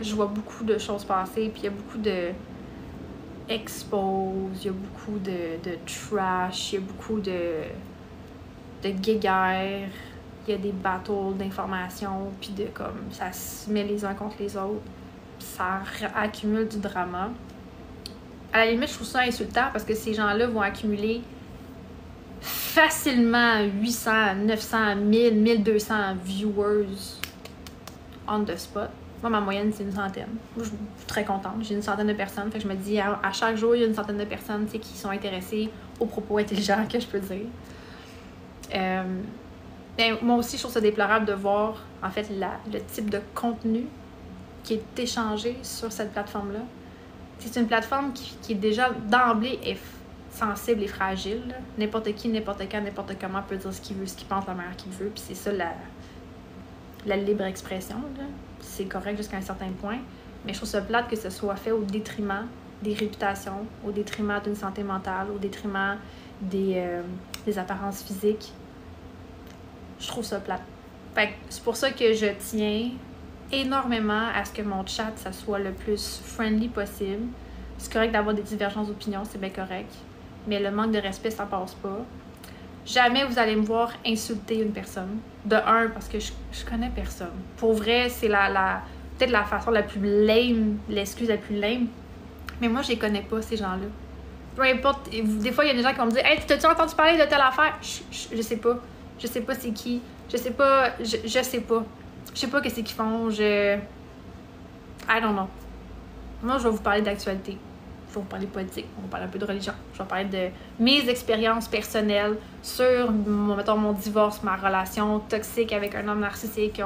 je vois beaucoup de choses passer, puis il y a beaucoup de expose, il y a beaucoup de trash, il y a beaucoup de guéguerre, il y a des battles d'informations, puis de comme ça se met les uns contre les autres, ça accumule du drama. À la limite, je trouve ça insultant parce que ces gens-là vont accumuler facilement 800, 900, 1000, 1200 viewers on the spot. Moi, ma moyenne, c'est une centaine. Moi, je suis très contente. J'ai une centaine de personnes. Fait que je me dis, à chaque jour, il y a une centaine de personnes qui sont intéressées aux propos intelligents que je peux dire. Ben, moi aussi, je trouve ça déplorable de voir, en fait, le type de contenu qui est échangé sur cette plateforme-là. C'est une plateforme qui est déjà, d'emblée, est sensible et fragile. N'importe qui, n'importe quand, n'importe comment peut dire ce qu'il veut, ce qu'il pense, la manière qu'il veut. Puis c'est ça, la libre expression. C'est correct jusqu'à un certain point. Mais je trouve ça plate que ce soit fait au détriment des réputations, au détriment d'une santé mentale, au détriment des apparences physiques. Je trouve ça plate. Fait que c'est pour ça que je tiens énormément à ce que mon chat, ça soit le plus friendly possible. C'est correct d'avoir des divergences d'opinion, c'est bien correct. Mais le manque de respect, ça passe pas. Jamais vous allez me voir insulter une personne. De un, parce que je connais personne. Pour vrai, c'est peut-être la façon la plus lame, l'excuse la plus lame. Mais moi, je les connais pas, ces gens-là. Peu importe, des fois, il y a des gens qui vont me dire « Hey, t'as-tu entendu parler de telle affaire? » Je sais pas. Je sais pas c'est qui. Je sais pas. Je sais pas. Je sais pas qu'est-ce qu'ils font. I don't know. Moi, je vais vous parler d'actualité. Je vais vous parler de politique. On va parler un peu de religion. Je vais parler de mes expériences personnelles sur, mettons, mon divorce, ma relation toxique avec un homme narcissique.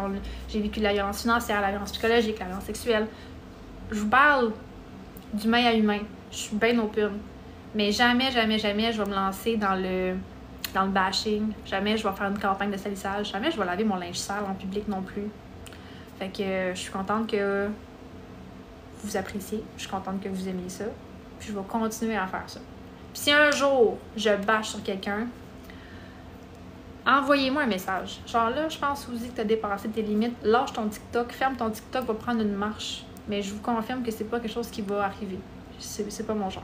J'ai vécu de la violence financière, la violence psychologique, la violence sexuelle. Je vous parle d'humain à humain. Je suis bien open. Mais jamais, jamais, jamais, je vais me lancer dans le bashing. Jamais je vais faire une campagne de salissage. Jamais je vais laver mon linge sale en public non plus. Fait que je suis contente que vous appréciez. Je suis contente que vous aimiez ça. Puis je vais continuer à faire ça. Puis si un jour je bâche sur quelqu'un, envoyez-moi un message. Genre là, je pense Suzy que tu as dépassé tes limites. Lâche ton TikTok, ferme ton TikTok, va prendre une marche. Mais je vous confirme que c'est pas quelque chose qui va arriver. C'est pas mon genre.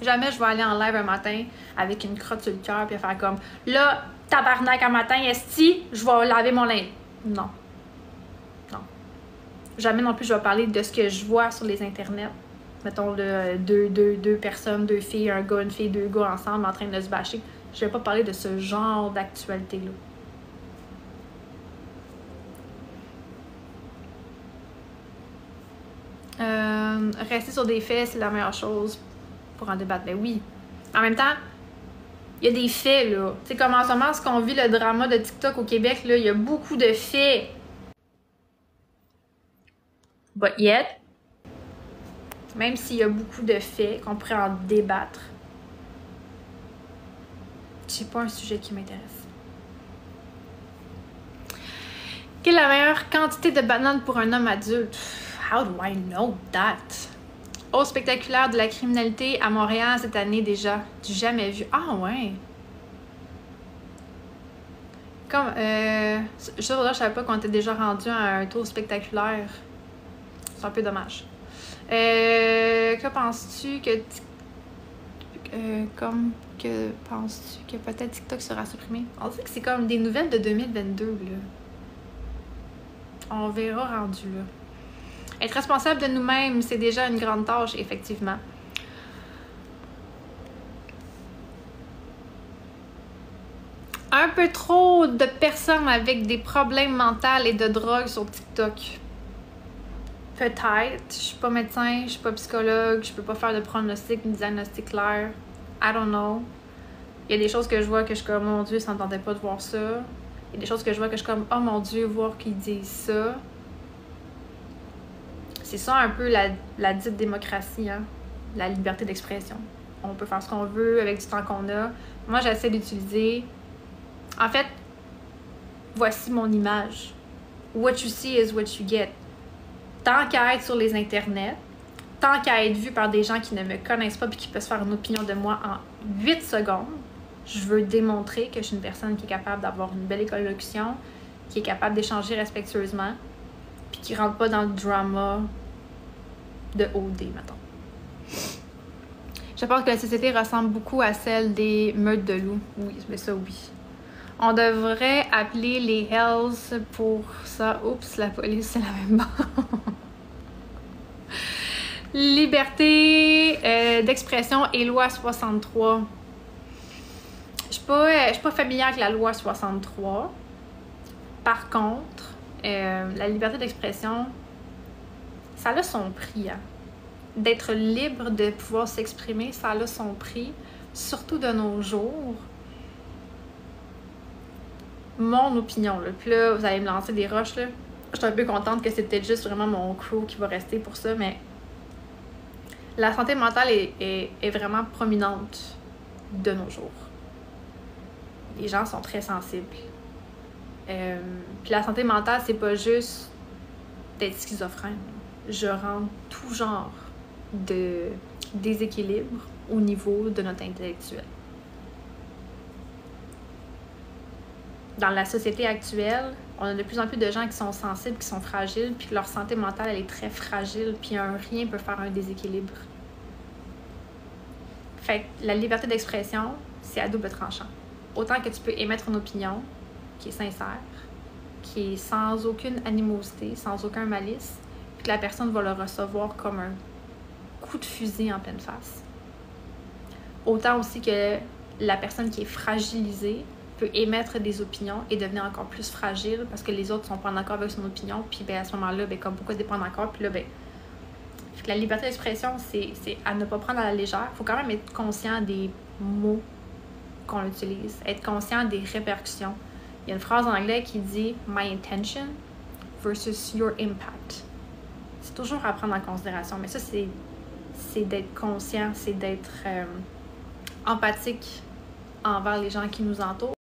Jamais je vais aller en live un matin avec une crotte sur le cœur puis faire comme là, tabarnak un matin, esti, je vais laver mon linge. Non. Non. Jamais non plus je vais parler de ce que je vois sur les internets. Mettons deux personnes, deux filles, un gars, une fille, deux gars ensemble en train de se bâcher. Je vais pas parler de ce genre d'actualité-là. Rester sur des faits, c'est la meilleure chose pour en débattre. Ben oui. En même temps, il y a des faits, là. Tu sais, comme en ce moment, ce qu'on vit, le drama de TikTok au Québec, là, il y a beaucoup de faits. But yet, même s'il y a beaucoup de faits, qu'on pourrait en débattre, c'est pas un sujet qui m'intéresse. Quelle est la meilleure quantité de bananes pour un homme adulte? How do I know that? Hausse spectaculaire de la criminalité à Montréal cette année déjà. Du jamais vu. Ah ouais! Comme, je savais pas qu'on était déjà rendu à un taux spectaculaire. C'est un peu dommage. Que penses-tu que... penses-tu que peut-être TikTok sera supprimé? On dit que c'est comme des nouvelles de 2022, là. On verra rendu là. Être responsable de nous-mêmes, c'est déjà une grande tâche, effectivement. Un peu trop de personnes avec des problèmes mentaux et de drogue sur TikTok. Peut-être. Je suis pas médecin, je suis pas psychologue, je peux pas faire de pronostic ni diagnostic clair. I don't know. Il y a des choses que je vois que je suis comme, mon Dieu, ça ne tentait pas de voir ça. Il y a des choses que je vois que je suis comme, oh mon Dieu, voir qu'ils disent ça. C'est ça un peu la dite démocratie, hein? La liberté d'expression. On peut faire ce qu'on veut avec du temps qu'on a. Moi, j'essaie d'utiliser... En fait, voici mon image. What you see is what you get. Tant qu'à être sur les internets, tant qu'à être vu par des gens qui ne me connaissent pas et qui peuvent se faire une opinion de moi en 8 secondes, je veux démontrer que je suis une personne qui est capable d'avoir une belle écolocution, qui est capable d'échanger respectueusement, puis qui rentre pas dans le drama de OD, mettons. Je pense que la société ressemble beaucoup à celle des meutes de loups. Oui, mais ça, oui. On devrait appeler les Hells pour ça. Oups, la police, c'est la même barre. Liberté d'expression et loi 63. Je suis pas familière avec la loi 63. Par contre, la liberté d'expression, ça a son prix. Hein. D'être libre de pouvoir s'exprimer, ça a son prix, surtout de nos jours. Mon opinion, là. Puis là, vous allez me lancer des roches, là. Je suis un peu contente que c'est peut-être juste vraiment mon crew qui va rester pour ça, mais la santé mentale est vraiment prominente de nos jours. Les gens sont très sensibles. Puis la santé mentale, c'est pas juste d'être schizophrène. Je rentre tout genre de déséquilibre au niveau de notre intellectuel. Dans la société actuelle, on a de plus en plus de gens qui sont sensibles, qui sont fragiles, puis leur santé mentale, elle est très fragile, puis un rien peut faire un déséquilibre. Fait que la liberté d'expression, c'est à double tranchant. Autant que tu peux émettre une opinion qui est sincère, qui est sans aucune animosité, sans aucun malice, puis que la personne va le recevoir comme un coup de fusil en pleine face. Autant aussi que la personne qui est fragilisée peut émettre des opinions et devenir encore plus fragile parce que les autres sont pas en accord avec son opinion, puis ben, à ce moment-là, ben, comme pourquoi dépendre encore, puis là, ben, la liberté d'expression, c'est à ne pas prendre à la légère. Il faut quand même être conscient des mots qu'on utilise, être conscient des répercussions. Il y a une phrase en anglais qui dit « My intention versus your impact ». C'est toujours à prendre en considération, mais ça, c'est d'être conscient, c'est d'être empathique envers les gens qui nous entourent.